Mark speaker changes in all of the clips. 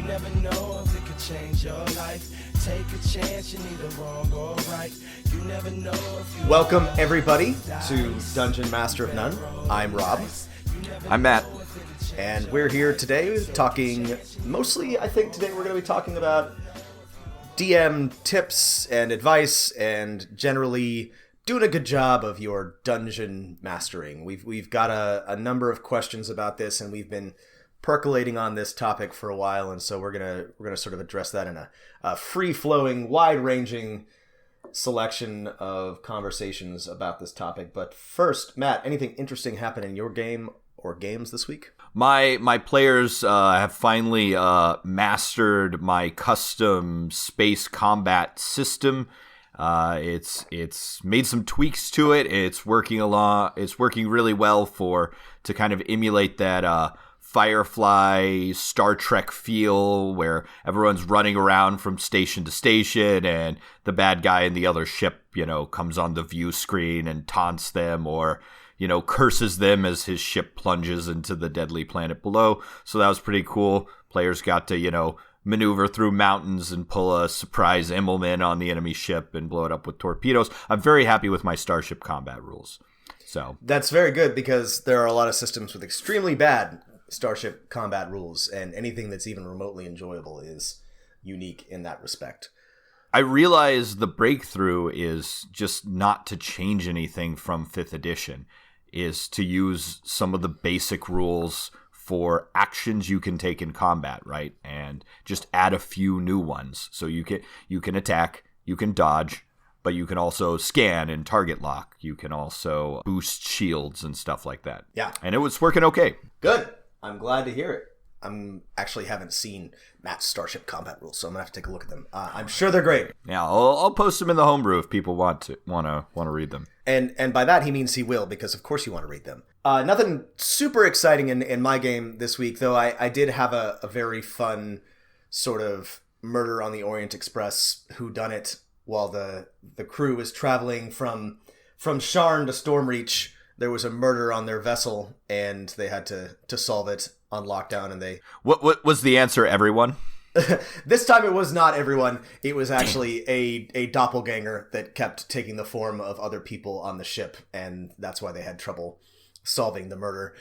Speaker 1: never know if it could change your life. Take a chance, you're neither wrong or right. You never know if you...
Speaker 2: Welcome, everybody, to Dungeon Master of None. I'm Rob.
Speaker 3: I'm Matt.
Speaker 2: And we're here today talking, mostly, I think today we're going to be talking about DM tips and advice and generally doing a good job of your dungeon mastering. We've got a number of questions about this, and we've been percolating on this topic for a while, and so we're gonna sort of address that in a free-flowing, wide-ranging selection of conversations about this topic. But first, Matt, anything interesting happen in your game or games this week?
Speaker 3: My players have finally mastered my custom space combat system. It's made some tweaks to it. It's working really well to kind of emulate that Firefly Star Trek feel where everyone's running around from station to station and the bad guy in the other ship, comes on the view screen and taunts them or, curses them as his ship plunges into the deadly planet below. So that was pretty cool. Players got to, maneuver through mountains and pull a surprise Immelman on the enemy ship and blow it up with torpedoes. I'm very happy with my starship combat rules. So
Speaker 2: that's very good because there are a lot of systems with extremely bad starship combat rules, and anything that's even remotely enjoyable is unique in that respect.
Speaker 3: I realize the breakthrough is just not to change anything from 5th edition, is to use some of the basic rules for actions you can take in combat, right? And just add a few new ones. So you can attack, you can dodge, but you can also scan and target lock. You can also boost shields and stuff like that.
Speaker 2: Yeah.
Speaker 3: And it was working okay.
Speaker 2: Good. I'm glad to hear it. Actually haven't seen Matt's Starship combat rules, so I'm gonna have to take a look at them. I'm sure they're great.
Speaker 3: Yeah, I'll post them in the homebrew if people want to read them.
Speaker 2: And by that he means he will, because of course you want to read them. Nothing super exciting in my game this week, though. I did have a very fun sort of Murder on the Orient Express whodunit while the crew was traveling from Sharn to Stormreach. There was a murder on their vessel, and they had to solve it on lockdown. And they
Speaker 3: what was the answer? Everyone.
Speaker 2: This time it was not everyone. It was actually a doppelganger that kept taking the form of other people on the ship, and that's why they had trouble solving the murder.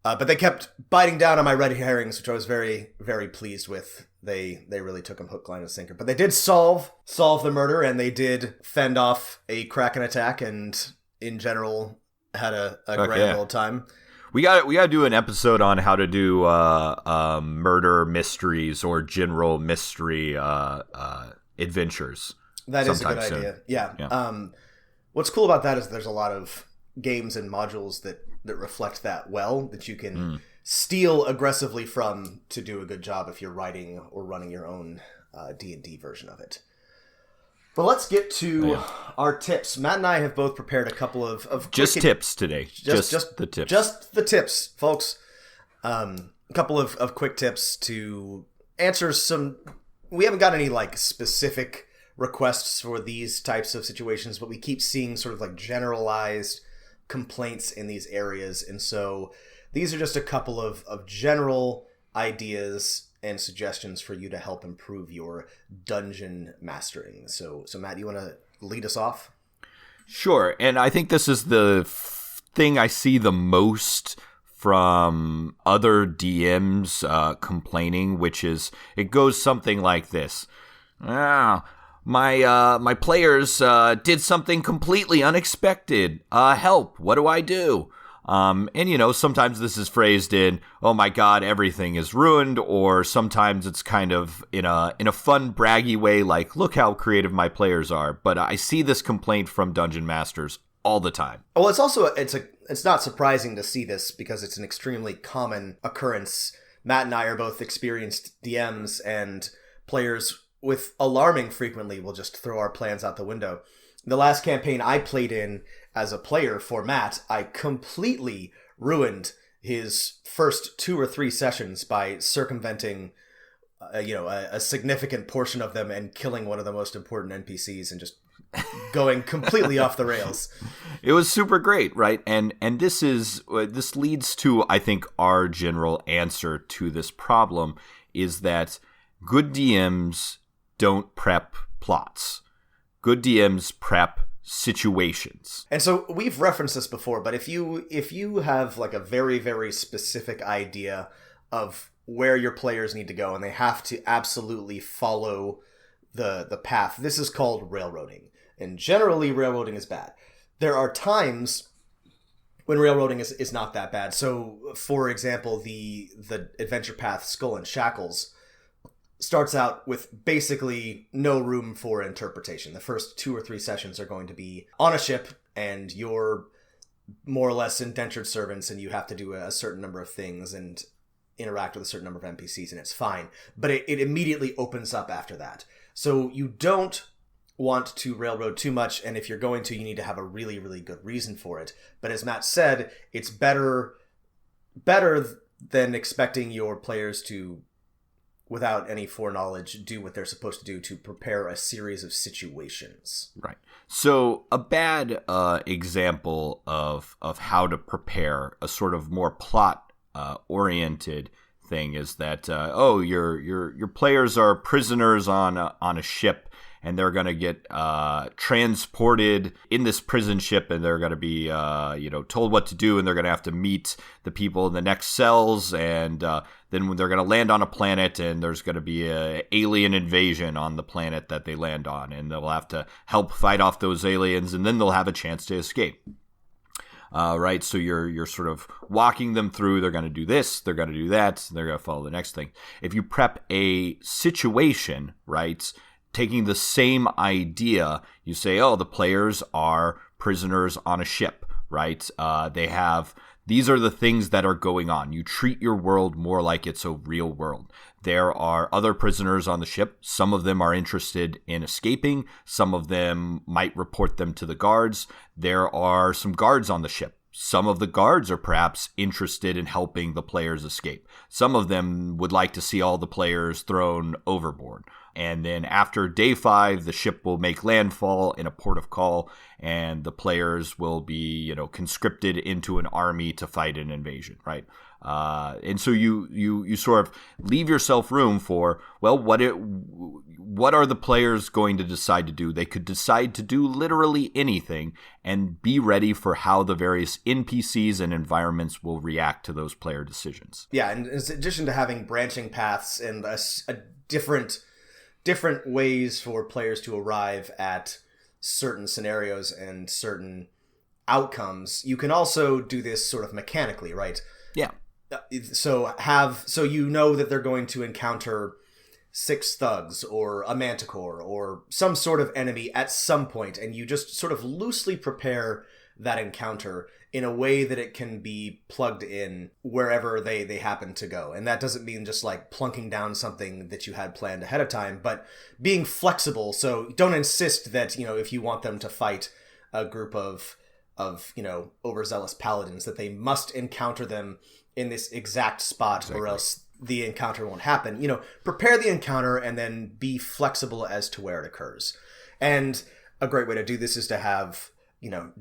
Speaker 2: But they kept biting down on my red herrings, which I was very, very pleased with. They really took them hook, line, and sinker. But they did solve the murder, and they did fend off a Kraken attack, and in general had a grand old time.
Speaker 3: We got to do an episode on how to do murder mysteries or general mystery adventures.
Speaker 2: That is a good idea. Yeah. What's cool about that is there's a lot of games and modules that reflect that well, that you can steal aggressively from to do a good job if you're writing or running your own D&D version of it. But let's get to our tips. Matt and I have both prepared a couple of
Speaker 3: just tips today. Just the tips.
Speaker 2: Just the tips, folks. A couple of quick tips to answer some... We haven't got any specific requests for these types of situations, but we keep seeing sort of generalized complaints in these areas. And so these are just a couple of general ideas and suggestions for you to help improve your dungeon mastering. So Matt, you want to lead us off?
Speaker 3: Sure. And I think this is the thing I see the most from other DMs complaining, which is it goes something like this. My players did something completely unexpected. Help. What do I do? And sometimes this is phrased in, oh my God, everything is ruined, or sometimes it's kind of in a fun, braggy way, like, look how creative my players are. But I see this complaint from dungeon masters all the time.
Speaker 2: Well, it's also, it's not surprising to see this because it's an extremely common occurrence. Matt and I are both experienced DMs, and players with alarming frequently will just throw our plans out the window. The last campaign I played in as a player for Matt, I completely ruined his first 2 or 3 sessions by circumventing a significant portion of them and killing one of the most important NPCs and just going completely off the rails.
Speaker 3: It was super great, right? And this leads to, I think, our general answer to this problem is that good DMs don't prep plots. Good DMs prep situations.
Speaker 2: And so we've referenced this before, but if you have like a very, very specific idea of where your players need to go and they have to absolutely follow the path, this is called railroading. And generally railroading is bad. There are times when railroading is not that bad. So for example, the adventure path Skull and Shackles starts out with basically no room for interpretation. The first 2 or 3 sessions are going to be on a ship, and you're more or less indentured servants, and you have to do a certain number of things and interact with a certain number of NPCs, and it's fine. But it immediately opens up after that. So you don't want to railroad too much, and if you're going to, you need to have a really, really good reason for it. But as Matt said, it's better than expecting your players to, without any foreknowledge, do what they're supposed to do to prepare a series of situations.
Speaker 3: Right. So a bad example of how to prepare a sort of more plot oriented thing is that your players are prisoners on a ship, and they're going to get transported in this prison ship, and they're going to be told what to do, and they're going to have to meet the people in the next cells, and then they're going to land on a planet, and there's going to be an alien invasion on the planet that they land on, and they'll have to help fight off those aliens, and then they'll have a chance to escape. Right, so you're sort of walking them through. They're going to do this, they're going to do that, they're going to follow the next thing. If you prep a situation, right, taking the same idea, you say, the players are prisoners on a ship, right? These are the things that are going on. You treat your world more like it's a real world. There are other prisoners on the ship. Some of them are interested in escaping. Some of them might report them to the guards. There are some guards on the ship. Some of the guards are perhaps interested in helping the players escape. Some of them would like to see all the players thrown overboard. And then after day 5, the ship will make landfall in a port of call, and the players will be, conscripted into an army to fight an invasion, right? And so you sort of leave yourself room for, what are the players going to decide to do? They could decide to do literally anything, and be ready for how the various NPCs and environments will react to those player decisions.
Speaker 2: Yeah, and in addition to having branching paths and a different ways for players to arrive at certain scenarios and certain outcomes, you can also do this sort of mechanically, right?
Speaker 3: Yeah.
Speaker 2: So you know that they're going to encounter 6 thugs or a manticore or some sort of enemy at some point, and you just sort of loosely prepare that encounter in a way that it can be plugged in wherever they happen to go. And that doesn't mean just like plunking down something that you had planned ahead of time, but being flexible. So don't insist that, if you want them to fight a group of overzealous paladins, that they must encounter them in this exact spot, exactly, or else the encounter won't happen. Prepare the encounter and then be flexible as to where it occurs. And a great way to do this is to have,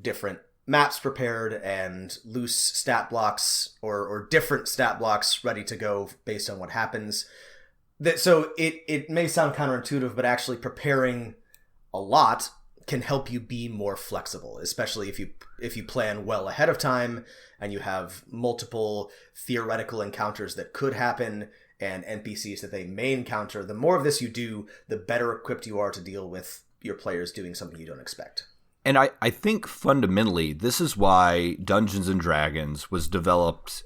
Speaker 2: different maps prepared and loose stat blocks or different stat blocks ready to go based on what happens. So it may sound counterintuitive, but actually preparing a lot can help you be more flexible, especially if you plan well ahead of time and you have multiple theoretical encounters that could happen and NPCs that they may encounter. The more of this you do, the better equipped you are to deal with your players doing something you don't expect.
Speaker 3: And I think fundamentally, this is why Dungeons & Dragons was developed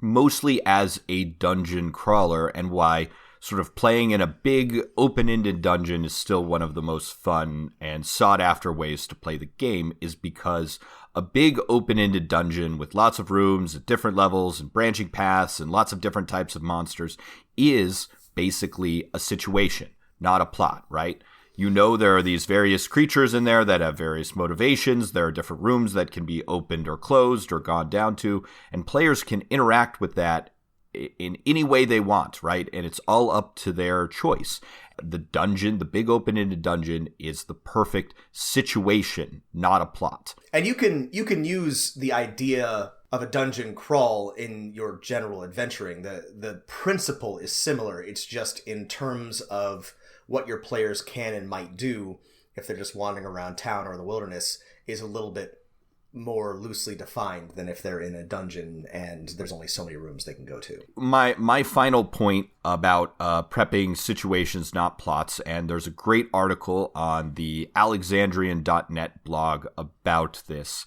Speaker 3: mostly as a dungeon crawler, and why sort of playing in a big open-ended dungeon is still one of the most fun and sought-after ways to play the game, is because a big open-ended dungeon with lots of rooms at different levels and branching paths and lots of different types of monsters is basically a situation, not a plot, right? There are these various creatures in there that have various motivations. There are different rooms that can be opened or closed or gone down to, and players can interact with that in any way they want, right? And it's all up to their choice. The dungeon, the big open-ended dungeon, is the perfect situation, not a plot.
Speaker 2: And you can use the idea of a dungeon crawl in your general adventuring. The principle is similar. It's just in terms of what your players can and might do if they're just wandering around town or the wilderness is a little bit more loosely defined than if they're in a dungeon and there's only so many rooms they can go to.
Speaker 3: My final point about prepping situations, not plots, and there's a great article on the Alexandrian.net blog about this,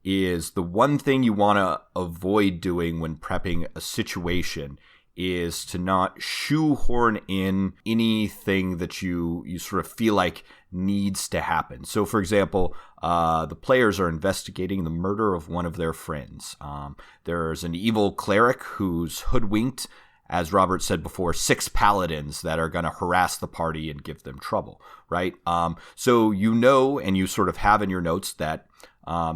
Speaker 3: is the one thing you want to avoid doing when prepping a situation is to not shoehorn in anything that you sort of feel like needs to happen. So, for example, the players are investigating the murder of one of their friends. There's an evil cleric who's hoodwinked, as Robert said before, 6 paladins that are going to harass the party and give them trouble, right? So you know, and you sort of have in your notes that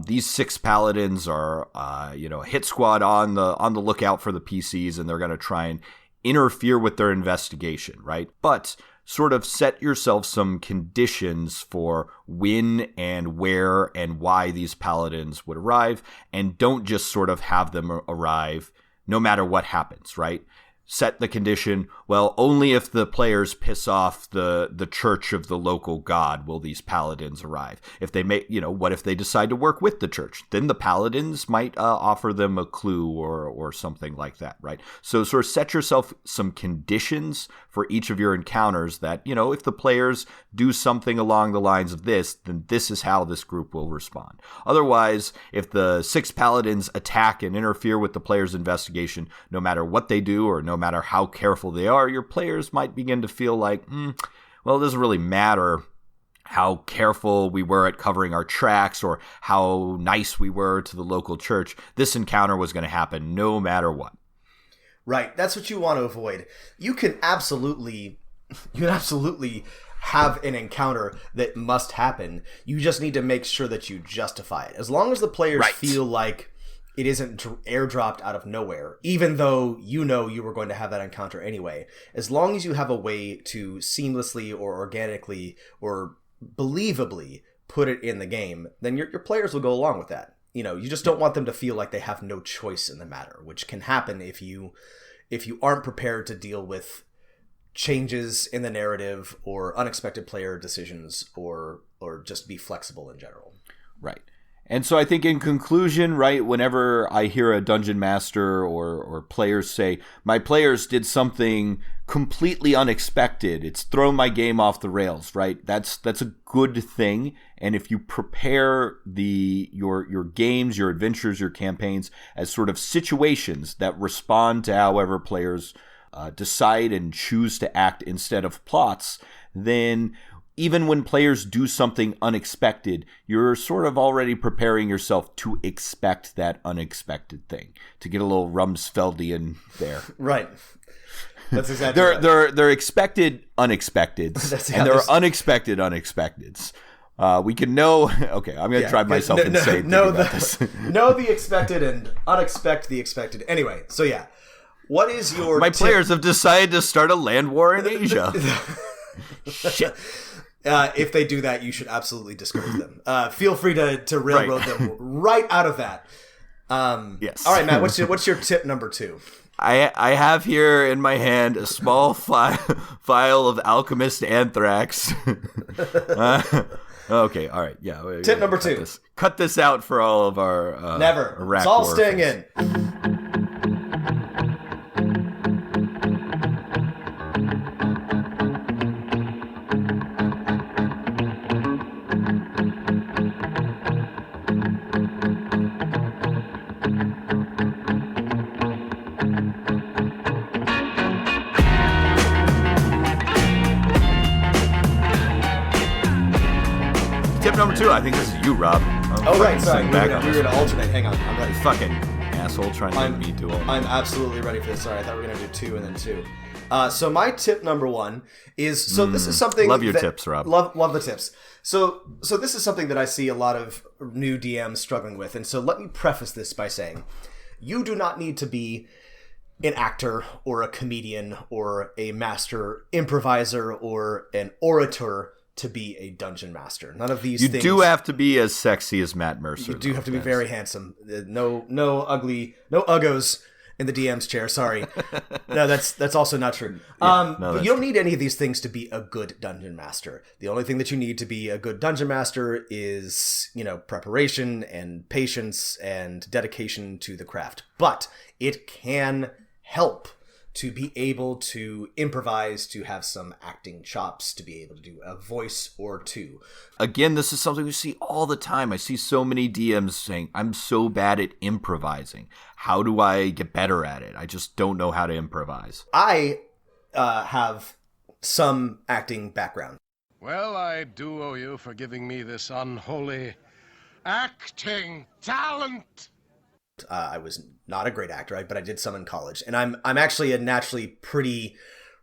Speaker 3: these 6 paladins are, a hit squad on the lookout for the PCs, and they're going to try and interfere with their investigation, right? But sort of set yourself some conditions for when and where and why these paladins would arrive, and don't just sort of have them arrive no matter what happens, right? Set the condition, well, only if the players piss off the church of the local god will these paladins arrive. If they what if they decide to work with the church? Then the paladins might offer them a clue or something like that, right? So sort of set yourself some conditions for each of your encounters that, if the players do something along the lines of this, then this is how this group will respond. Otherwise, if the 6 paladins attack and interfere with the players' investigation, no matter what they do or no matter how careful they are, your players might begin to feel like, well, it doesn't really matter how careful we were at covering our tracks or how nice we were to the local church. This encounter was going to happen no matter what.
Speaker 2: Right. That's what you want to avoid. You can absolutely have an encounter that must happen. You just need to make sure that you justify it. As long as the players feel like it isn't airdropped out of nowhere, even though you were going to have that encounter anyway. As long as you have a way to seamlessly or organically or believably put it in the game, then your players will go along with that. You just don't want them to feel like they have no choice in the matter, which can happen if you aren't prepared to deal with changes in the narrative or unexpected player decisions or just be flexible in general.
Speaker 3: Right. And so I think in conclusion, right, whenever I hear a dungeon master or players say, my players did something completely unexpected, it's thrown my game off the rails, right? That's a good thing. And if you prepare your games, your adventures, your campaigns as sort of situations that respond to however players decide and choose to act instead of plots, then even when players do something unexpected, you're sort of already preparing yourself to expect that unexpected thing. To get a little Rumsfeldian there.
Speaker 2: Right. That's exactly right.
Speaker 3: They're expected unexpecteds, and there are unexpected unexpecteds. We can know. Okay, I'm going to drive myself insane. Know
Speaker 2: the expected and unexpect the expected. Anyway, so yeah. What is your
Speaker 3: My players have decided to start a land war in Asia. Shit.
Speaker 2: If they do that, you should absolutely discourage them. Feel free to railroad them right out of that.
Speaker 3: Yes.
Speaker 2: All right, Matt. What's your tip number 2?
Speaker 3: I have here in my hand a small file of Alchemist Anthrax. Okay. All right. Yeah.
Speaker 2: Tip number 2.
Speaker 3: Cut this out for all of our
Speaker 2: never.
Speaker 3: Iraq
Speaker 2: it's all
Speaker 3: war
Speaker 2: staying
Speaker 3: fans.
Speaker 2: in.
Speaker 3: Tip number 2, I think this is you, Rob.
Speaker 2: Sorry. We're going to alternate. Hang on. I'm ready.
Speaker 3: Fucking asshole trying to make me do all.
Speaker 2: I'm absolutely ready for this. Sorry, I thought we were going to do 2 and then 2. So my tip number 1 is, this is something...
Speaker 3: Love your tips, Rob.
Speaker 2: Love the tips. So this is something that I see a lot of new DMs struggling with. And so let me preface this by saying, you do not need to be an actor or a comedian or a master improviser or an orator to be a dungeon master. None of these
Speaker 3: you
Speaker 2: things.
Speaker 3: You do have to be as sexy as Matt Mercer.
Speaker 2: You do have to be very handsome. No uggos in the DM's chair. Sorry. No, that's also not true. But you don't need any of these things to be a good dungeon master. The only thing that you need to be a good dungeon master is, preparation and patience and dedication to the craft. But it can help to be able to improvise, to have some acting chops, to be able to do a voice or two.
Speaker 3: Again, this is something we see all the time. I see so many DMs saying, I'm so bad at improvising. How do I get better at it? I just don't know how to improvise.
Speaker 2: I have some acting background.
Speaker 4: Well, I do owe you for giving me this unholy acting talent.
Speaker 2: I was not a great actor, but I did some in college. And I'm actually a naturally pretty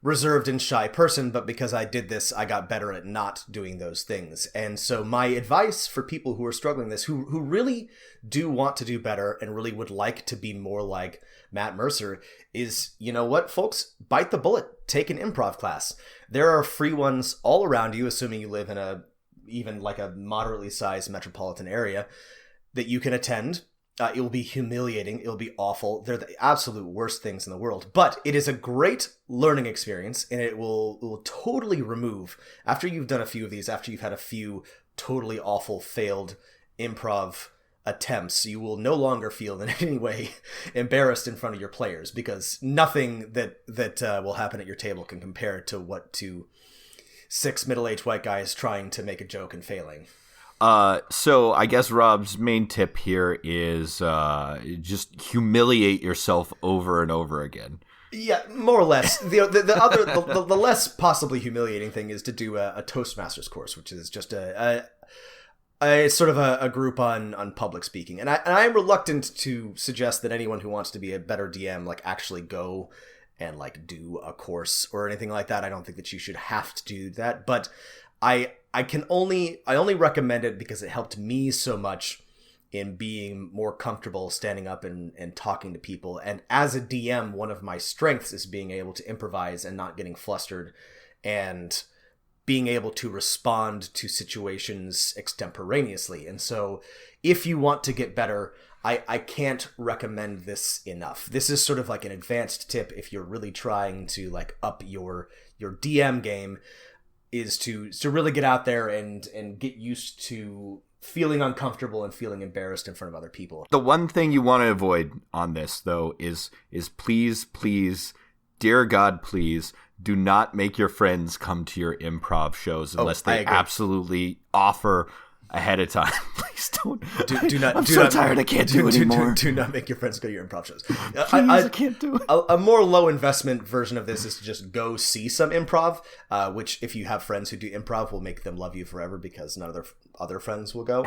Speaker 2: reserved and shy person, but because I did this, I got better at not doing those things. And so my advice for people who are struggling this, who really do want to do better and really would like to be more like Matt Mercer, is, you know what, folks? Bite the bullet. Take an improv class. There are free ones all around you, assuming you live in even like a moderately sized metropolitan area, that you can attend. It will be humiliating. It will be awful. They're the absolute worst things in the world. But it is a great learning experience, and it will totally remove, after you've done a few of these, after you've had a few totally awful failed improv attempts, you will no longer feel in any way embarrassed in front of your players, because nothing that will happen at your table can compare to 6 middle-aged white guys trying to make a joke and failing.
Speaker 3: So I guess Rob's main tip here is just humiliate yourself over and over again.
Speaker 2: Yeah, more or less. The less possibly humiliating thing is to do a Toastmasters course, which is just a sort of a group on public speaking. And I'm reluctant to suggest that anyone who wants to be a better DM actually go and do a course or anything like that. I don't think that you should have to do that, but I only recommend it because it helped me so much in being more comfortable standing up and talking to people. And as a DM, one of my strengths is being able to improvise and not getting flustered and being able to respond to situations extemporaneously. And so if you want to get better, I can't recommend this enough. This is sort of like an advanced tip if you're really trying to up your DM game, is to really get out there and get used to feeling uncomfortable and feeling embarrassed in front of other people.
Speaker 3: The one thing you want to avoid on this, though, is please, dear God, please, do not make your friends come to your improv shows unless they absolutely offer ahead of time. Please don't.
Speaker 2: Do not.
Speaker 3: I'm so tired. I can't do it anymore.
Speaker 2: Do not make your friends go to your improv shows.
Speaker 3: Please, I can't do it.
Speaker 2: A more low investment version of this is to just go see some improv, which if you have friends who do improv will make them love you forever because none of their other friends will go.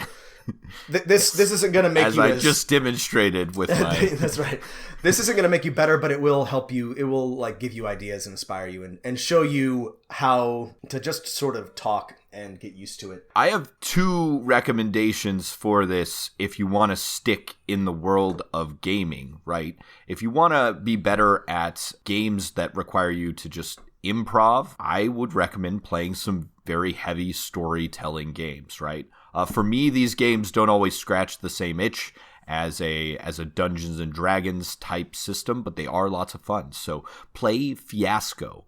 Speaker 2: This isn't going to make you
Speaker 3: as I just demonstrated with my.
Speaker 2: That's right. This isn't going to make you better, but it will help you. It will give you ideas, and inspire you, and show you how to just sort of talk and get used to it.
Speaker 3: I have 2 recommendations for this if you want to stick in the world of gaming, right? If you want to be better at games that require you to just improv, I would recommend playing some very heavy storytelling games, right? For me, these games don't always scratch the same itch as a Dungeons and Dragons type system, but they are lots of fun. So play Fiasco.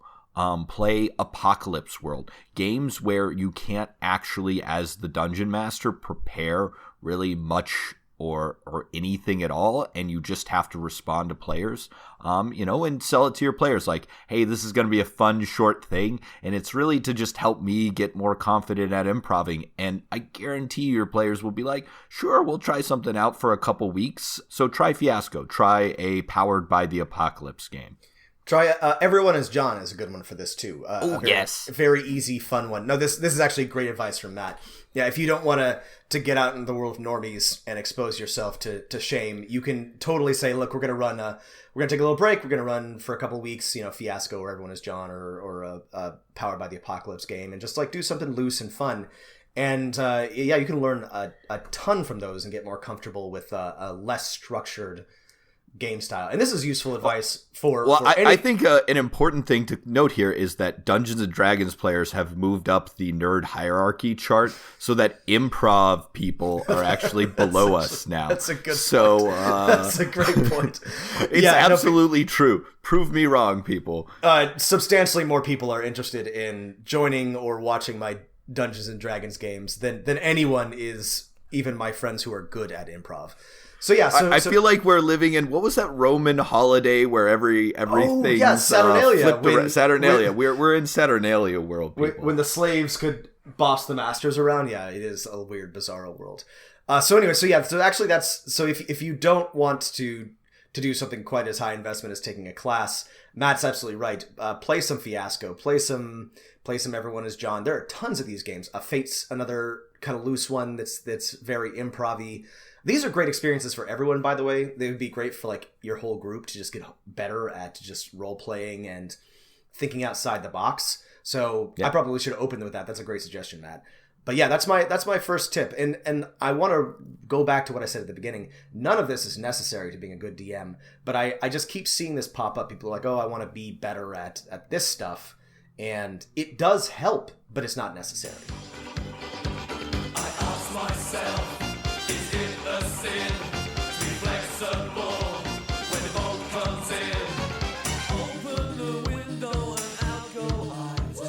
Speaker 3: Play Apocalypse World, games where you can't actually, as the dungeon master, prepare really much or anything at all, and you just have to respond to players, and sell it to your players like, hey, this is going to be a fun short thing, and it's really to just help me get more confident at improving, and I guarantee your players will be like, sure, we'll try something out for a couple weeks. So try Fiasco, try a Powered by the Apocalypse game.
Speaker 2: Try Everyone is John is a good one for this too.
Speaker 3: Yes.
Speaker 2: Very easy, fun one. No, this is actually great advice from Matt. Yeah, if you don't want to get out in the world of normies and expose yourself to shame, you can totally say, look, we're gonna take a little break. We're gonna run for a couple of weeks, Fiasco or Everyone is John or a Powered by the Apocalypse game, and just do something loose and fun. And you can learn a ton from those and get more comfortable with a less structured game style. And this is useful advice for
Speaker 3: I think an important thing to note here is that Dungeons & Dragons players have moved up the nerd hierarchy chart so that improv people are actually below us now.
Speaker 2: That's a good
Speaker 3: point.
Speaker 2: That's a great point.
Speaker 3: It's absolutely true. Prove me wrong, people.
Speaker 2: Substantially more people are interested in joining or watching my Dungeons & Dragons games than anyone is, even my friends who are good at improv. So yeah, I
Speaker 3: feel like we're living in, what was that Roman holiday where everything?
Speaker 2: Saturnalia.
Speaker 3: Saturnalia. We're in Saturnalia world.
Speaker 2: When the slaves could boss the masters around. Yeah, it is a weird, bizarro world. So if you don't want to do something quite as high investment as taking a class, Matt's absolutely right. Play some Fiasco. Play some Everyone is John. There are tons of these games. Fate's another kind of loose one that's very improv-y. These are great experiences for everyone, by the way. They would be great for like your whole group to just get better at just role-playing and thinking outside the box. So yeah. I probably should have opened with that. That's a great suggestion, Matt. But yeah, that's my first tip. And I want to go back to what I said at the beginning. None of this is necessary to being a good DM, but I just keep seeing this pop up. People are like, oh, I want to be better at this stuff. And it does help, but it's not necessary.
Speaker 1: I ask myself, is it a sin to be flexible when the boat comes in? Open the window and out go ideas.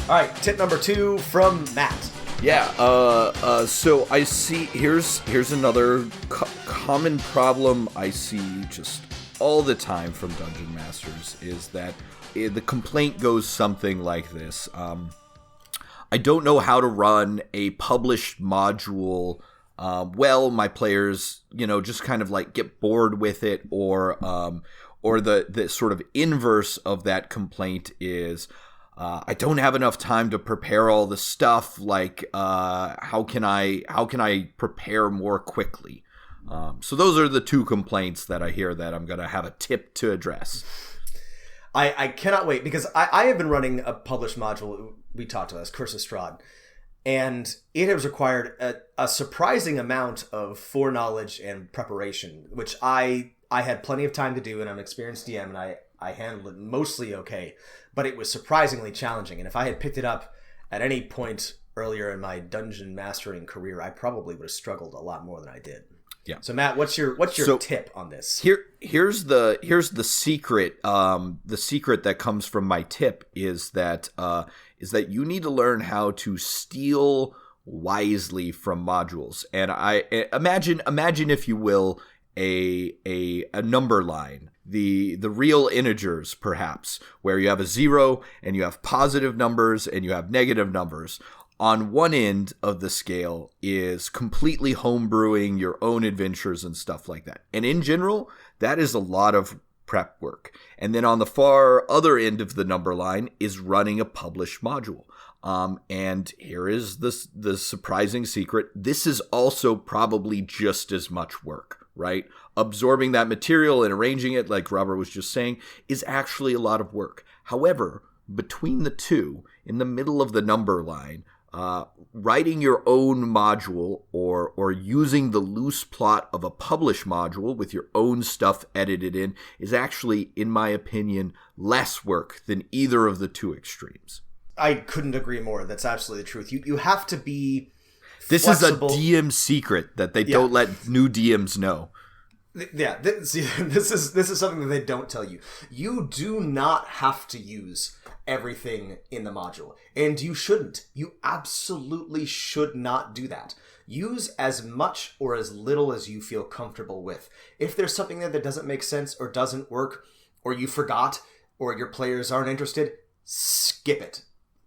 Speaker 2: All right, tip number 2 from Matt.
Speaker 3: Yeah, so I see, here's another common problem I see just all the time from Dungeon Masters is that the complaint goes something like this. I don't know how to run a published module. My players, just kind of like get bored with it, or the sort of inverse of that complaint is, I don't have enough time to prepare all the stuff. Like, how can I prepare more quickly? So those are the 2 complaints that I hear that I'm going to have a tip to address.
Speaker 2: I cannot wait, because I have been running a published module we talked about, Curse of Strahd, and it has required a surprising amount of foreknowledge and preparation, which I had plenty of time to do, and I'm an experienced DM, and I handled it mostly okay, but it was surprisingly challenging. And if I had picked it up at any point earlier in my dungeon mastering career, I probably would have struggled a lot more than I did.
Speaker 3: Yeah.
Speaker 2: So Matt, what's your tip on this?
Speaker 3: Here's the secret. The secret that comes from my tip is that you need to learn how to steal wisely from modules. And I imagine if you will, a number line, the real integers, perhaps, where you have a 0 and you have positive numbers and you have negative numbers. On one end of the scale is completely homebrewing your own adventures and stuff like that. And in general, that is a lot of prep work. And then on the far other end of the number line is running a published module. And here is the surprising secret. This is also probably just as much work, right? Absorbing that material and arranging it, like Robert was just saying, is actually a lot of work. However, between the 2, in the middle of the number line, writing your own module or using the loose plot of a published module with your own stuff edited in is actually, in my opinion, less work than either of the 2 extremes.
Speaker 2: I couldn't agree more. That's absolutely the truth. You have to be
Speaker 3: This
Speaker 2: flexible.
Speaker 3: is a DM secret that they don't let new DMs know.
Speaker 2: Yeah, this is something that they don't tell you. You do not have to use everything in the module, and you shouldn't. You absolutely should not do that. Use as much or as little as you feel comfortable with. If there's something there that doesn't make sense or doesn't work, or you forgot, or your players aren't interested, skip it.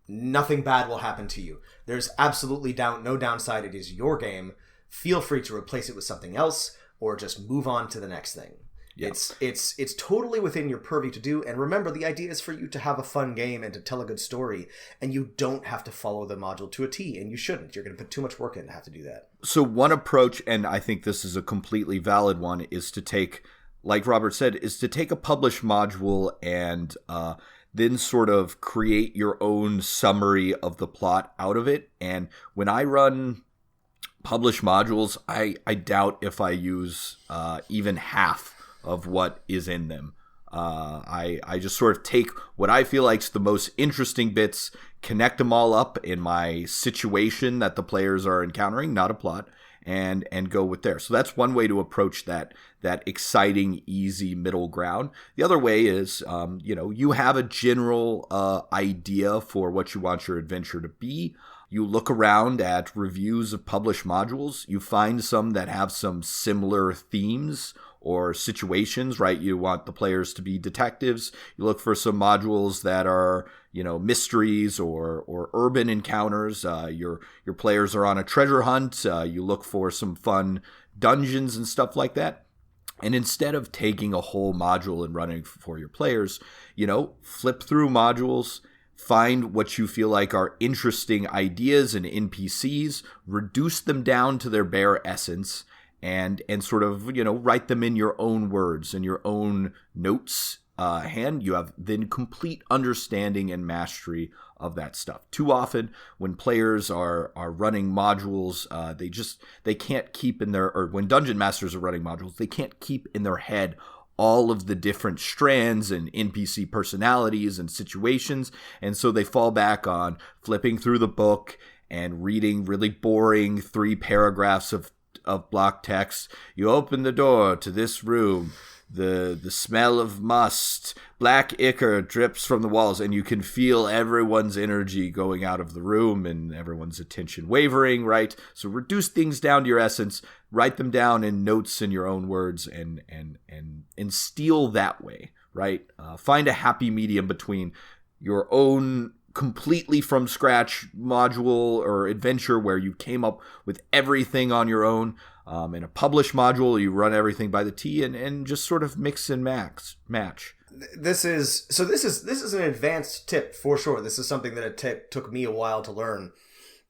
Speaker 2: Nothing bad will happen to you. There's absolutely no downside. It is your game. Feel free to replace it with something else, or just move on to the next thing. Yeah. It's totally within your purview to do, and remember, the idea is for you to have a fun game and to tell a good story, and you don't have to follow the module to a T, and you shouldn't. You're going to put too much work in to have to do that.
Speaker 3: So one approach, and I think this is a completely valid one, is to take, like Robert said, is to take a published module and then sort of create your own summary of the plot out of it. And when I run publish modules, I doubt if I use even half of what is in them. I just sort of take what I feel like's the most interesting bits, connect them all up in my situation that the players are encountering, not a plot, and go with there. So that's one way to approach that exciting, easy middle ground. The other way is, you have a general idea for what you want your adventure to be. You look around at reviews of published modules. You find some that have some similar themes or situations, right? You want the players to be detectives. You look for some modules that are, mysteries or urban encounters. Your players are on a treasure hunt. You look for some fun dungeons and stuff like that. And instead of taking a whole module and running for your players, flip through modules, find what you feel like are interesting ideas and NPCs, reduce them down to their bare essence, and sort of, write them in your own words and your own notes hand. You have then complete understanding and mastery of that stuff. Too often when players are running modules, they can't keep in their, or when dungeon masters are running modules, they can't keep in their head all of the different strands and NPC personalities and situations. And so they fall back on flipping through the book and reading really boring 3 paragraphs of block text. You open the door to this room. The smell of must, black ichor drips from the walls, and you can feel everyone's energy going out of the room and everyone's attention wavering, right? So reduce things down to your essence, write them down in notes in your own words, and steal that way, right? Find a happy medium between your own completely from scratch module or adventure where you came up with everything on your own. In a published module, you run everything by the T and just sort of mix and match.
Speaker 2: This is an advanced tip for sure. This is something that took me a while to learn,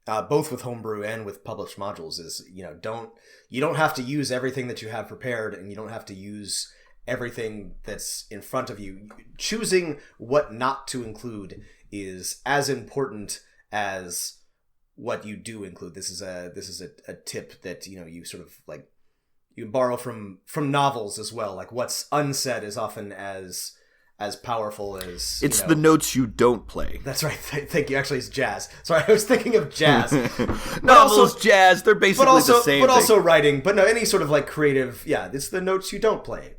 Speaker 2: both with homebrew and with published modules. Is you don't have to use everything that you have prepared, and you don't have to use everything that's in front of you. Choosing what not to include is as important as what you do include. This is a tip that you sort of like you borrow from novels as well. Like what's unsaid is often as powerful as
Speaker 3: it's the notes you don't play.
Speaker 2: That's right. Thank you. Actually, it's jazz. Sorry, I was thinking of jazz.
Speaker 3: Novels, jazz, they're basically the same thing.
Speaker 2: But also writing. But no, any sort of like creative. Yeah, it's the notes you don't play.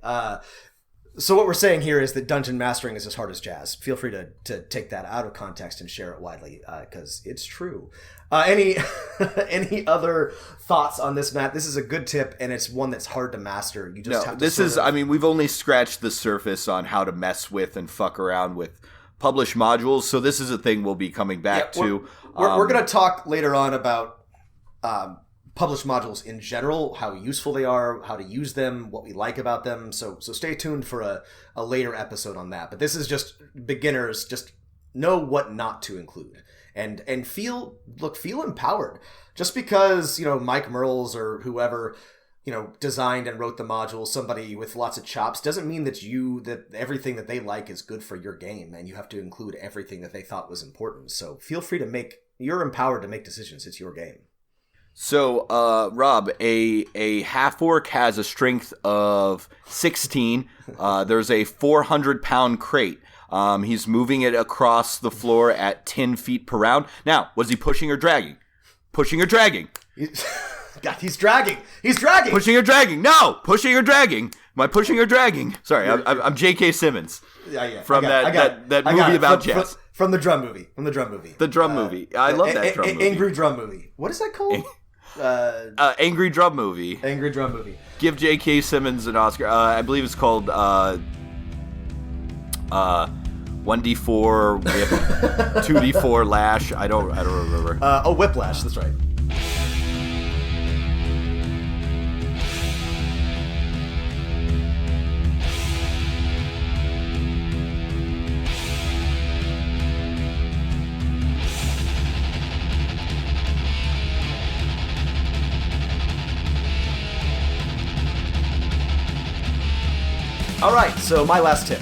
Speaker 2: So what we're saying here is that dungeon mastering is as hard as jazz. Feel free to take that out of context and share it widely, because it's true. Any other thoughts on this, Matt? This is a good tip, and it's one that's hard to master. You just have to
Speaker 3: we've only scratched the surface on how to mess with and fuck around with published modules, so this is a thing we'll be coming back to.
Speaker 2: We're going to talk later on about published modules in general, how useful they are, how to use them, what we like about them. So stay tuned for a later episode on that. But this is just beginners. Just know what not to include, and feel empowered. Just because Mike Merles or whoever designed and wrote the module, somebody with lots of chops, doesn't mean that everything that they like is good for your game, and you have to include everything that they thought was important. So feel free to you're empowered to make decisions. It's your game.
Speaker 3: So, Rob, a half-orc has a strength of 16. There's a 400-pound crate. He's moving it across the floor at 10 feet per round. Now, was he pushing or dragging? Pushing or dragging?
Speaker 2: God, he's dragging. He's dragging.
Speaker 3: Pushing or dragging? No, pushing or dragging. Am I pushing or dragging? Sorry, I'm J.K. Simmons.
Speaker 2: Yeah.
Speaker 3: From that movie about jazz.
Speaker 2: From the drum movie.
Speaker 3: The drum movie. I love that drum movie.
Speaker 2: Angry drum movie. What is that called?
Speaker 3: Angry drum movie.
Speaker 2: Angry drum movie.
Speaker 3: Give J.K. Simmons an Oscar. I believe it's called 1D4 whip, 2D4 lash. I don't remember.
Speaker 2: Whiplash. That's right. All right, so my last tip.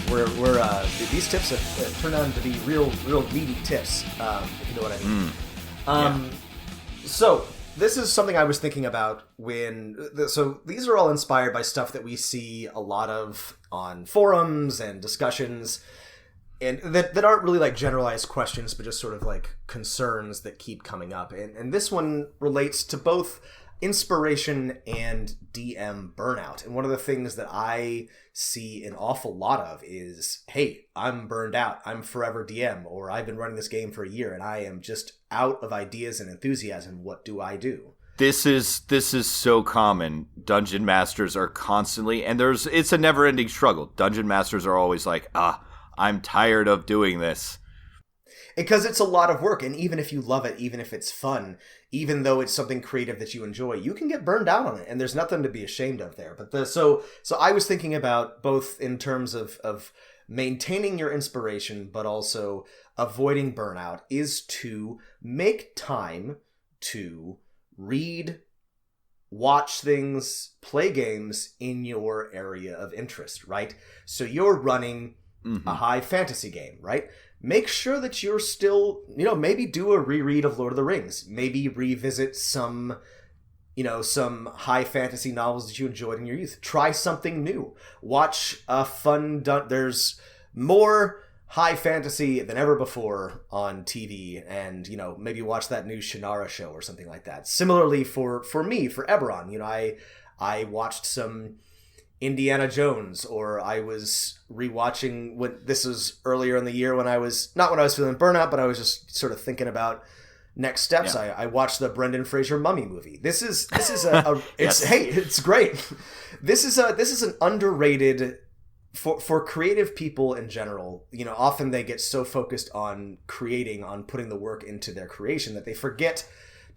Speaker 2: These tips have turned out to be real meaty tips, if you know what I mean. So this is something I was thinking about so these are all inspired by stuff that we see a lot of on forums and discussions, and that aren't really like generalized questions, but just sort of like concerns that keep coming up. And this one relates to both inspiration and DM burnout. And one of the things that I see an awful lot of is, hey, I'm burned out. I'm forever DM, or I've been running this game for a year and I am just out of ideas and enthusiasm. What do I do?
Speaker 3: This is so common. Dungeon masters are constantly, and it's a never-ending struggle. Dungeon masters are always like, I'm tired of doing this.
Speaker 2: Because it's a lot of work, and even if you love it, even if it's fun, even though it's something creative that you enjoy, you can get burned out on it, and there's nothing to be ashamed of there. But so I was thinking about both in terms of maintaining your inspiration, but also avoiding burnout, is to make time to read, watch things, play games in your area of interest, right? So you're running a high fantasy game, right? Make sure that you're still, maybe do a reread of Lord of the Rings. Maybe revisit some high fantasy novels that you enjoyed in your youth. Try something new. Watch a fun... There's more high fantasy than ever before on TV, and, maybe watch that new Shannara show or something like that. Similarly, for me, for Eberron, I watched some Indiana Jones, or I was rewatching this was earlier in the year when I was not when I was feeling burnout, but I was just sort of thinking about next steps. Yeah. I watched the Brendan Fraser Mummy movie. This is it's Hey, it's great. This is an underrated for creative people in general. Often they get so focused on putting the work into their creation that they forget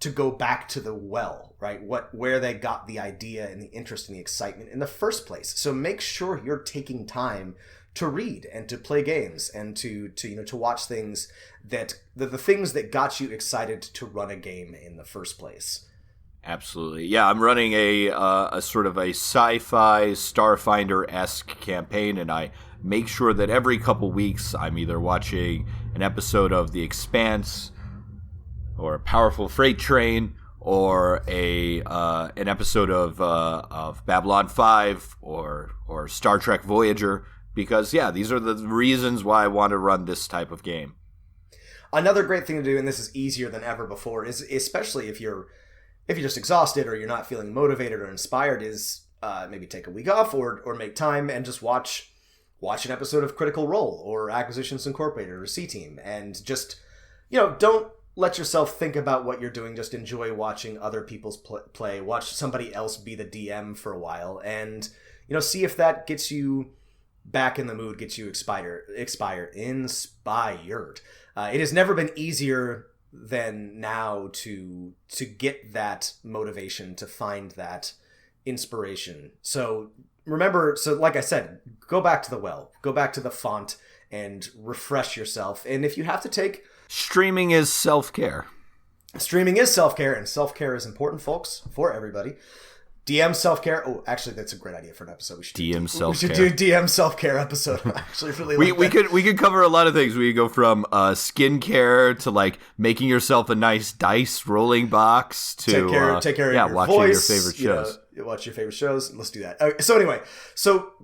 Speaker 2: to go back to the well, right? Where they got the idea and the interest and the excitement in the first place. So make sure you're taking time to read and to play games and to watch things the things that got you excited to run a game in the first place.
Speaker 3: Absolutely. Yeah, I'm running a sort of a sci-fi Starfinder-esque campaign, and I make sure that every couple weeks I'm either watching an episode of The Expanse, or a Powerful Freight Train, or an episode of Babylon 5, or Star Trek Voyager, because these are the reasons why I want to run this type of game.
Speaker 2: Another great thing to do, and this is easier than ever before, is especially if you're just exhausted or you're not feeling motivated or inspired, is maybe take a week off or make time and just watch an episode of Critical Role or Acquisitions Incorporated or C-Team, and just don't let yourself think about what you're doing. Just enjoy watching other people's play. Watch somebody else be the DM for a while, and see if that gets you back in the mood, gets you inspired. It has never been easier than now to get that motivation, to find that inspiration. So remember, like I said, go back to the well, go back to the font, and refresh yourself. And if you have to take...
Speaker 3: Streaming is self-care.
Speaker 2: Streaming is self-care, and self-care is important, folks, for everybody. DM self-care. Oh, actually, that's a great idea for an episode. We should
Speaker 3: DM self-care.
Speaker 2: We should do DM self-care episode. I actually really like that.
Speaker 3: We could cover a lot of things. We could go from skincare to like making yourself a nice dice rolling box to
Speaker 2: take care of your
Speaker 3: watching
Speaker 2: voice,
Speaker 3: your favorite shows.
Speaker 2: Watch your favorite shows. Let's do that. Okay, so anyway,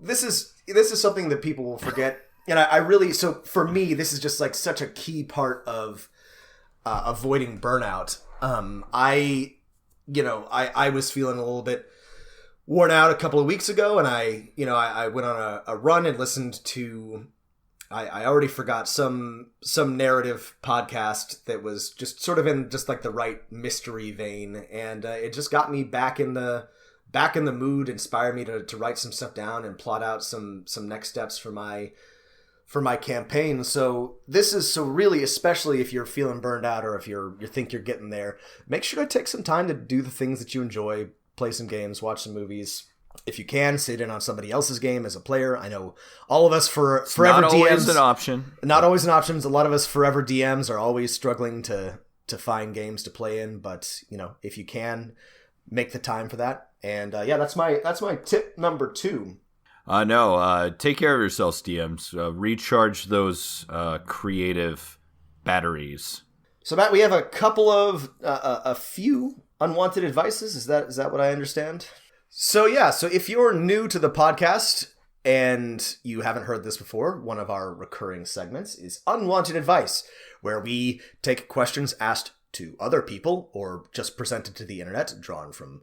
Speaker 2: this is something that people will forget. And I really, so for me, this is just like such a key part of avoiding burnout. I was feeling a little bit worn out a couple of weeks ago, and I went on a run and listened to, I already forgot some narrative podcast that was just sort of in just like the right mystery vein, and it just got me back in the mood, inspired me to write some stuff down and plot out some next steps for my campaign. So this is so really, especially if you're feeling burned out or if you think you're getting there, make sure to take some time to do the things that you enjoy, play some games, watch some movies. If you can, sit in on somebody else's game as a player. I know all of us forever
Speaker 3: not
Speaker 2: DMs.
Speaker 3: Always an option.
Speaker 2: Not always an option. A lot of us forever DMs are always struggling to find games to play in, but if you can, make the time for that. And that's my tip number 2.
Speaker 3: No, take care of yourselves, DMs. Recharge those creative batteries.
Speaker 2: So, Matt, we have a few unwanted advices. Is that what I understand? So if you're new to the podcast and you haven't heard this before, one of our recurring segments is Unwanted Advice, where we take questions asked to other people or just presented to the internet, drawn from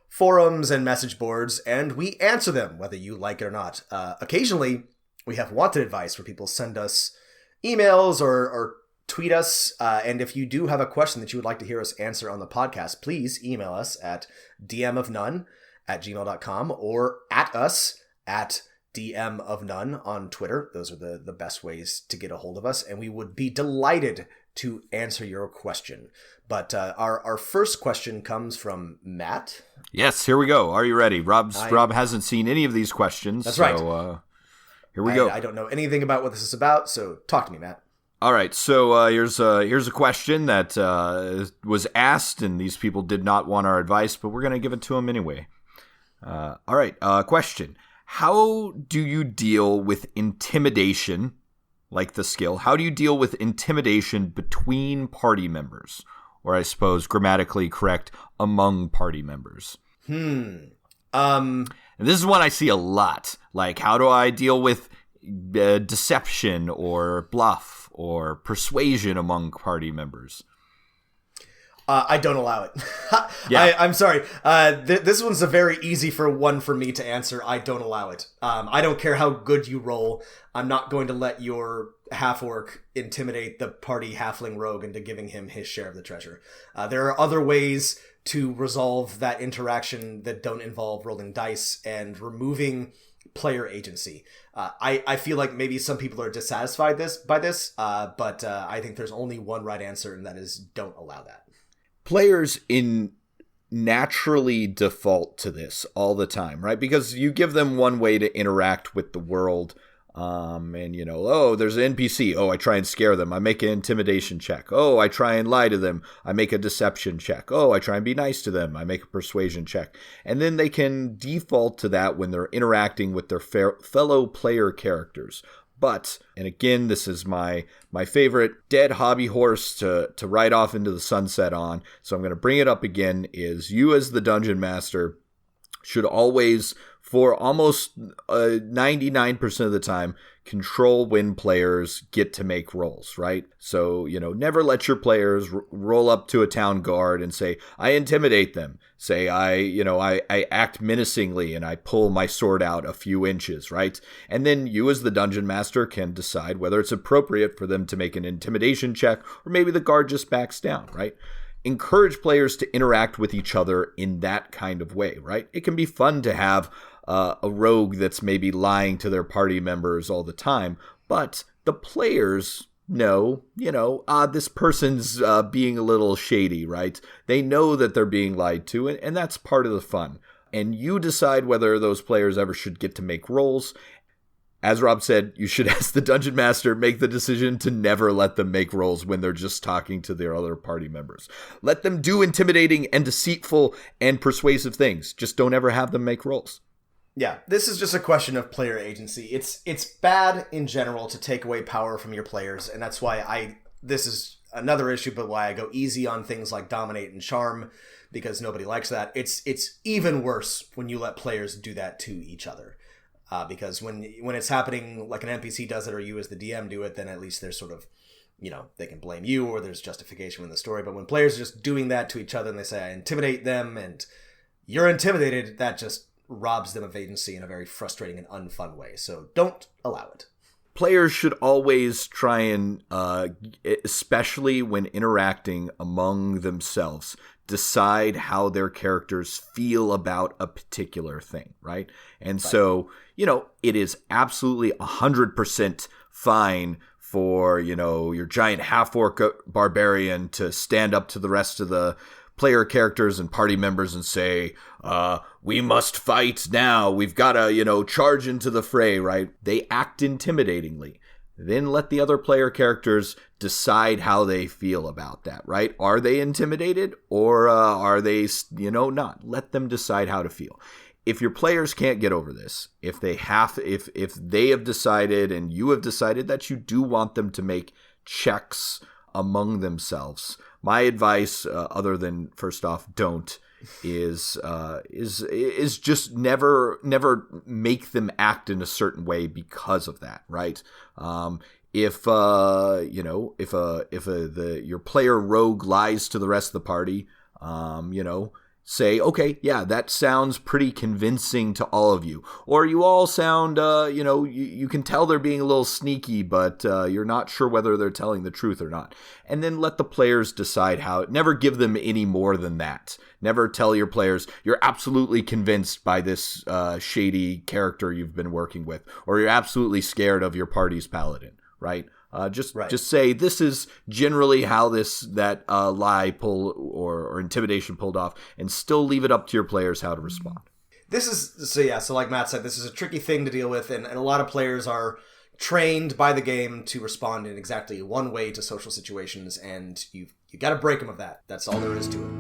Speaker 2: forums and message boards, and we answer them, whether you like it or not. Occasionally, we have wanted advice where people send us emails or tweet us, and if you do have a question that you would like to hear us answer on the podcast, please email us at dmofnone@gmail.com or at us at dmofnone on Twitter. Those are the best ways to get a hold of us, and we would be delighted to answer your question. But our first question comes from Matt.
Speaker 3: Yes, here we go. Are you ready? Rob hasn't seen any of these questions.
Speaker 2: That's right.
Speaker 3: Here we go.
Speaker 2: I don't know anything about what this is about, so talk to me, Matt.
Speaker 3: All right, so here's a question that was asked, and these people did not want our advice, but we're going to give it to them anyway. All right, question. How do you deal with intimidation, like the skill? How do you deal with intimidation between party members? Or I suppose grammatically correct, among party members? And this is one I see a lot. Like, how do I deal with deception or bluff or persuasion among party members?
Speaker 2: I don't allow it.
Speaker 3: Yeah.
Speaker 2: I'm sorry. This one's a very easy one for me to answer. I don't allow it. I don't care how good you roll. I'm not going to let your half-orc intimidate the party halfling rogue into giving him his share of the treasure. There are other ways to resolve that interaction that don't involve rolling dice and removing player agency. I feel like maybe some people are dissatisfied by this, but I think there's only one right answer, and that is don't allow that.
Speaker 3: Players naturally default to this all the time, right? Because you give them one way to interact with the world, and there's an NPC. Oh, I try and scare them. I make an intimidation check. Oh, I try and lie to them. I make a deception check. Oh, I try and be nice to them. I make a persuasion check. And then they can default to that when they're interacting with their fellow player characters. But, and again, this is my favorite dead hobby horse to ride off into the sunset on, so I'm going to bring it up again, is you as the dungeon master should always, for almost 99% of the time, control when players get to make rolls, right? So, never let your players roll up to a town guard and say, I intimidate them. Say, I act menacingly and I pull my sword out a few inches, right? And then you as the dungeon master can decide whether it's appropriate for them to make an intimidation check, or maybe the guard just backs down, right? Encourage players to interact with each other in that kind of way, right? It can be fun to have a rogue that's maybe lying to their party members all the time, but the players know, this person's being a little shady, right? They know that they're being lied to, and that's part of the fun. And you decide whether those players ever should get to make rolls. As Rob said, you should, as the dungeon master, make the decision to never let them make rolls when they're just talking to their other party members. Let them do intimidating and deceitful and persuasive things. Just don't ever have them make rolls.
Speaker 2: Yeah, this is just a question of player agency. It's bad in general to take away power from your players, and that's why this is another issue, but why I go easy on things like dominate and charm, because nobody likes that. It's even worse when you let players do that to each other. Because when it's happening like an NPC does it or you as the DM do it, then at least there's sort of, they can blame you or there's justification in the story. But when players are just doing that to each other and they say, I intimidate them and you're intimidated, that just robs them of agency in a very frustrating and unfun way. So don't allow it.
Speaker 3: Players should always try and, especially when interacting among themselves, decide how their characters feel about a particular thing, right? And so, it is absolutely 100% fine for, your giant half-orc barbarian to stand up to the rest of the player characters and party members and say, we must fight now. We've got to, charge into the fray, right? They act intimidatingly. Then let the other player characters decide how they feel about that, right? Are they intimidated or are they, not? Let them decide how to feel. if your players can't get over this, if they have decided and you have decided that you do want them to make checks among themselves, my advice, other than first off, don't, is just never make them act in a certain way because of that, right? If your player rogue lies to the rest of the party, say, okay, yeah, that sounds pretty convincing to all of you. Or you all sound, you can tell they're being a little sneaky, but you're not sure whether they're telling the truth or not. And then let the players decide how. Never give them any more than that. Never tell your players, you're absolutely convinced by this shady character you've been working with, or you're absolutely scared of your party's paladin, right? Just say this is generally how that lie pull or intimidation pulled off, and still leave it up to your players how to respond.
Speaker 2: So like Matt said, this is a tricky thing to deal with, and a lot of players are trained by the game to respond in exactly one way to social situations, and you got to break them of that. That's all there is to it.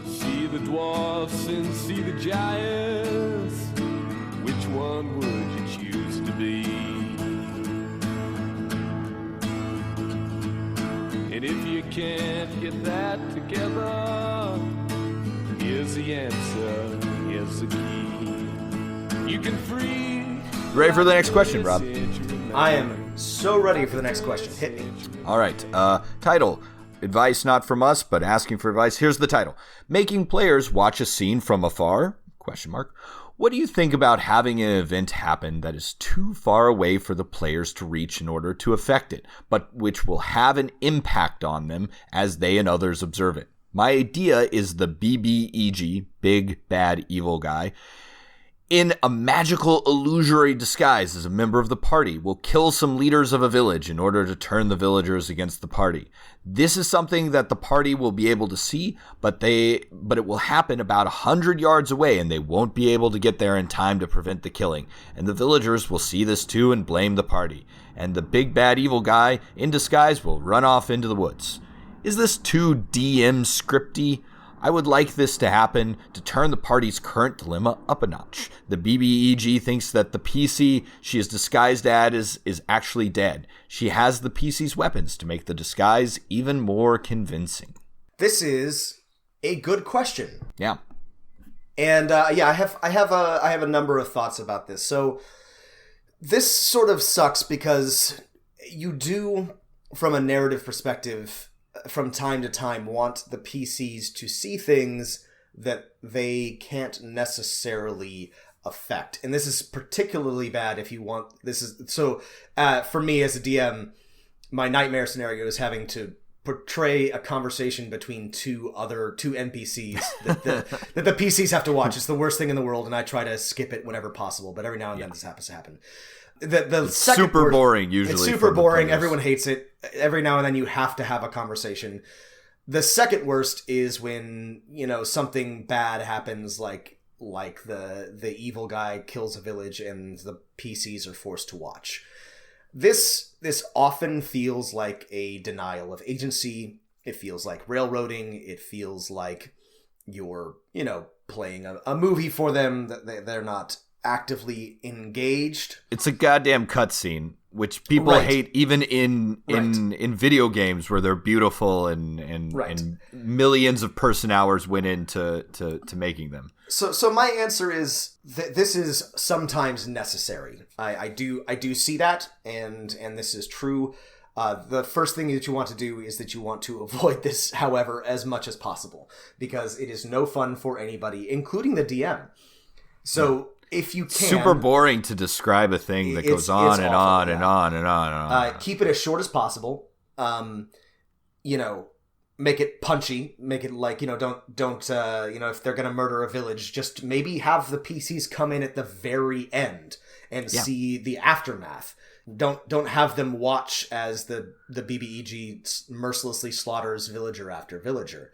Speaker 1: See the dwarfs and see the giants. Which one would you choose to be? And if you can't get that together, here's the answer, here's the key. You can free.
Speaker 3: Ready for the next question, Rob?
Speaker 2: I am so ready for the next question. Hit me.
Speaker 3: All right. Title. Advice not from us, but asking for advice. Here's the title. Making players watch a scene from afar? ? What do you think about having an event happen that is too far away for the players to reach in order to affect it, but which will have an impact on them as they and others observe it? My idea is the BBEG, Big Bad Evil Guy, in a magical illusory disguise as a member of the party, will kill some leaders of a village in order to turn the villagers against the party. This is something that the party will be able to see, but it will happen about 100 yards away, and they won't be able to get there in time to prevent the killing. And the villagers will see this too and blame the party. And the big bad evil guy in disguise will run off into the woods. Is this too DM scripty? I would like this to happen to turn the party's current dilemma up a notch. The BBEG thinks that the PC she is disguised as is actually dead. She has the PC's weapons to make the disguise even more convincing.
Speaker 2: This is a good question.
Speaker 3: Yeah.
Speaker 2: And I have a number of thoughts about this. So this sort of sucks because you do, from a narrative perspective, from time to time want the PCs to see things that they can't necessarily affect. And this is particularly bad if you want... for me as a DM, my nightmare scenario is having to portray a conversation between two NPCs that the PCs have to watch. It's the worst thing in the world, and I try to skip it whenever possible, but every now and then this happens to happen. It's
Speaker 3: super boring usually.
Speaker 2: It's super boring. Everyone hates it. Every now and then you have to have a conversation. The second worst is when, something bad happens, like the evil guy kills a village and the PCs are forced to watch. This often feels like a denial of agency. It feels like railroading. It feels like you're, playing a movie for them, that they're not actively engaged.
Speaker 3: It's a goddamn cutscene, which people hate even in video games where they're beautiful and millions of person hours went into making them.
Speaker 2: So my answer is that this is sometimes necessary. I do see that, and this is true. The first thing that you want to do is that you want to avoid this, however, as much as possible, because it is no fun for anybody, including the DM. So if you can...
Speaker 3: Super boring to describe a thing that goes on and on and on and on and on.
Speaker 2: Keep it as short as possible. Make it punchy. Make it like, don't if they're going to murder a village, just maybe have the PCs come in at the very end and see the aftermath. Don't have them watch as the BBEG mercilessly slaughters villager after villager.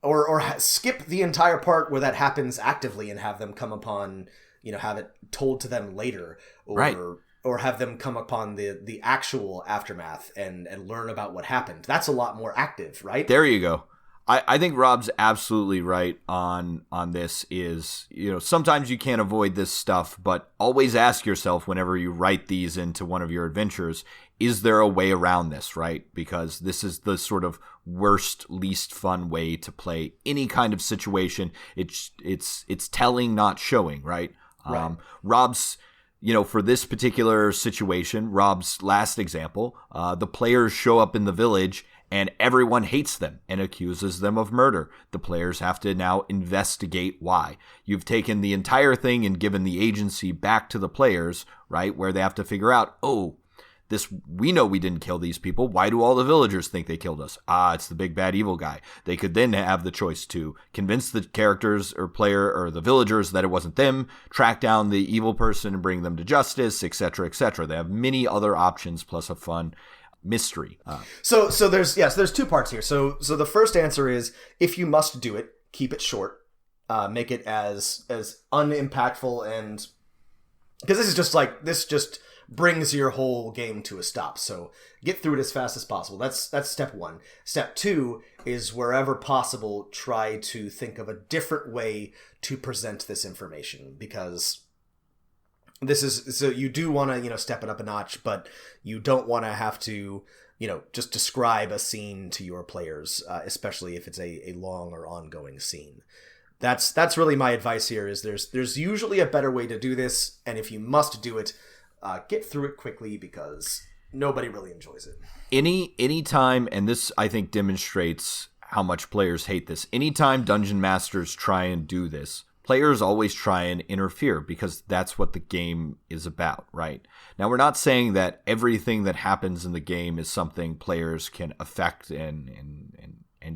Speaker 2: Or skip the entire part where that happens actively and have them come upon, have it told to them later, or or have them come upon the actual aftermath and learn about what happened. That's a lot more active, right?
Speaker 3: There you go. I think Rob's absolutely right on this. Is, sometimes you can't avoid this stuff, but always ask yourself whenever you write these into one of your adventures, is there a way around this, right? Because this is the sort of worst, least fun way to play any kind of situation. It's telling, not showing, right?
Speaker 2: Right.
Speaker 3: Rob's, for this particular situation, Rob's last example, the players show up in the village and everyone hates them and accuses them of murder. The players have to now investigate why. You've taken the entire thing and given the agency back to the players, right? Where they have to figure out, we know we didn't kill these people. Why do all the villagers think they killed us? It's the big bad evil guy. They could then have the choice to convince the characters or player or the villagers that it wasn't them, track down the evil person and bring them to justice, etc., etc. They have many other options plus a fun mystery.
Speaker 2: So there's two parts here. So the first answer is, if you must do it, keep it short. Make it as unimpactful, and because this just brings your whole game to a stop. So get through it as fast as possible. That's step one. Step two is, wherever possible, try to think of a different way to present this information, because this is, so you do want to, step it up a notch, but you don't want to have to, just describe a scene to your players, especially if it's a long or ongoing scene. That's really my advice here. Is there's usually a better way to do this, and if you must do it, get through it quickly, because nobody really enjoys it.
Speaker 3: Any time, and this I think demonstrates how much players hate this. Anytime dungeon masters try and do this, players always try and interfere, because that's what the game is about, right? Now, we're not saying that everything that happens in the game is something players can affect and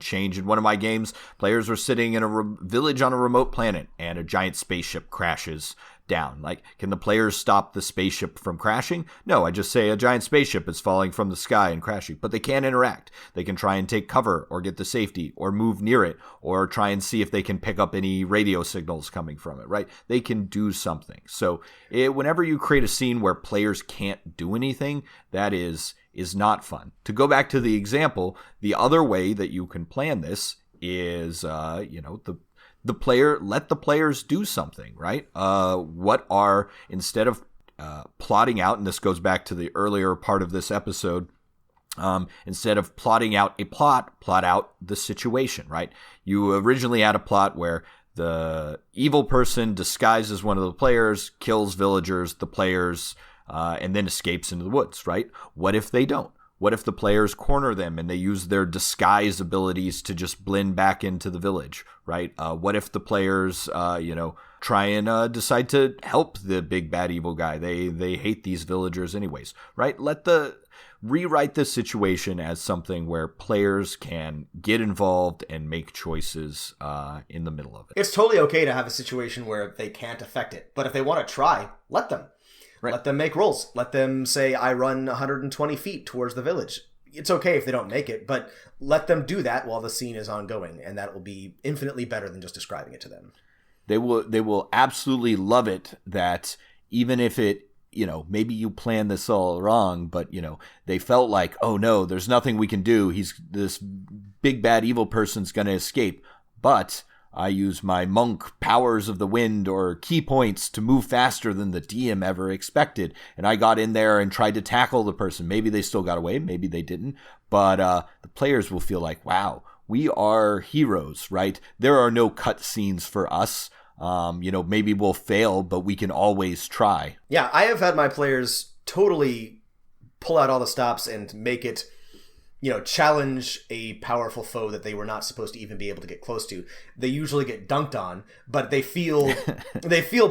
Speaker 3: change. In one of my games, players were sitting in a village on a remote planet, and a giant spaceship crashes down. Like, can the players stop the spaceship from crashing? No, I just say a giant spaceship is falling from the sky and crashing, but they can't interact. They can try and take cover or get to safety or move near it or try and see if they can pick up any radio signals coming from it, right? They can do something. So whenever you create a scene where players can't do anything, that is not fun. To go back to the example, the other way that you can plan this is, let the players do something, right? Instead of plotting out, and this goes back to the earlier part of this episode, instead of plotting out a plot out the situation, right? You originally had a plot where the evil person disguises one of the players, kills villagers, the players, and then escapes into the woods, right? What if they don't? What if the players corner them and they use their disguise abilities to just blend back into the village, right? What if the players, try and decide to help the big bad evil guy? They hate these villagers anyways, right? Rewrite this situation as something where players can get involved and make choices in the middle of it.
Speaker 2: It's totally okay to have a situation where they can't affect it, but if they want to try, let them. Right. Let them make rolls. Let them say, I run 120 feet towards the village. It's okay if they don't make it, but let them do that while the scene is ongoing, and that will be infinitely better than just describing it to them.
Speaker 3: They will absolutely love it, that even if it, maybe you planned this all wrong, but, they felt like, oh no, there's nothing we can do. This big bad evil person's going to escape. But I use my monk powers of the wind or key points to move faster than the DM ever expected. And I got in there and tried to tackle the person. Maybe they still got away. Maybe they didn't. But the players will feel like, wow, we are heroes, right? There are no cut scenes for us. Maybe we'll fail, but we can always try.
Speaker 2: Yeah, I have had my players totally pull out all the stops and make it, challenge a powerful foe that they were not supposed to even be able to get close to. They usually get dunked on, but they feel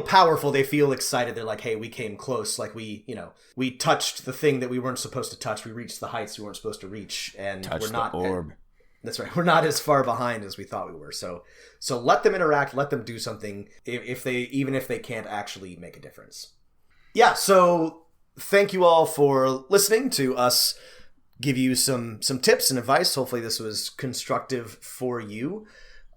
Speaker 2: powerful. They feel excited. They're like, hey, we came close. Like we touched the thing that we weren't supposed to touch. We reached the heights we weren't supposed to reach, and we're not.
Speaker 3: The orb.
Speaker 2: That's right. We're not as far behind as we thought we were. So let them interact. Let them do something. Even if they can't actually make a difference. Yeah. So thank you all for listening to us give you some tips and advice. Hopefully this was constructive for you.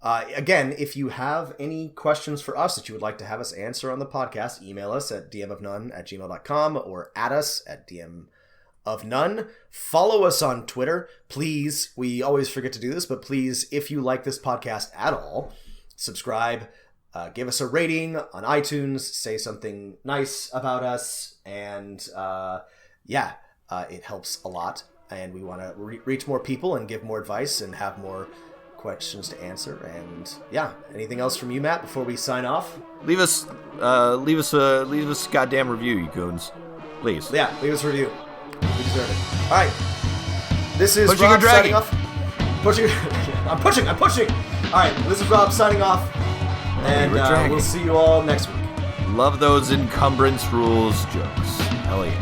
Speaker 2: Again, if you have any questions for us that you would like to have us answer on the podcast, email us at dmofnone@gmail.com or at us at dmofnone. Follow us on Twitter, please. We always forget to do this, but please, if you like this podcast at all, subscribe, give us a rating on iTunes, say something nice about us, and it helps a lot. And we want to reach more people and give more advice and have more questions to answer. And anything else from you, Matt, before we sign off?
Speaker 3: Leave us a goddamn review, you goons, please.
Speaker 2: Yeah, leave us a review. We deserve it. All right, this is
Speaker 3: Pushing
Speaker 2: Rob
Speaker 3: and dragging.
Speaker 2: signing off. I'm pushing. All right, this is Rob signing off, and we'll see you all next week.
Speaker 3: Love those encumbrance rules jokes. Hell yeah.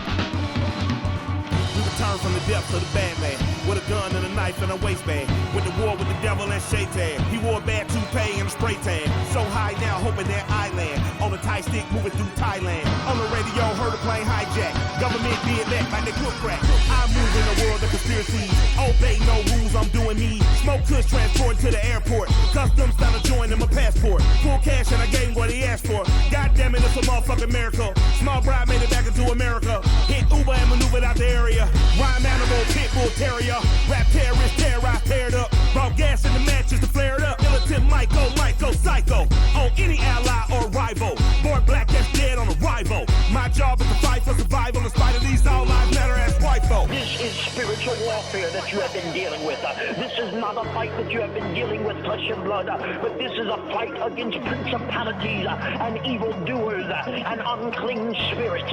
Speaker 5: We return from the depths of the bad man with a gun and a knife and a waistband. Went to war with the devil and Shaitan. He wore a bad toupee and a spray tan. So high now, hoping that I land on a Thai stick moving through Thailand. On the radio, heard a plane hijack. Government being back like they cook crack. I move in a world of conspiracies. Obey no rules, I'm doing me. Smoke kush transport to the airport. Customs down to join in my passport. Full cash and I gave him what he asked for. God damn it, it's a motherfucking miracle. Small bride made it back into America. Hit Uber and maneuvered out the area. Rhyme animal, pit bull terrier. Rap terrorist, terrorized, paired up. Brought gas in the matches to flare it up. Militant Michael, psycho. On any ally or rival. Born black, that's dead on arrival. My job is to fight for survival in spite of these all lives matter as white folk.
Speaker 6: This is spiritual warfare that you have been dealing with. This is not a fight that you have been dealing with flesh and blood, but this is a fight against principalities and evildoers and unclean spirits.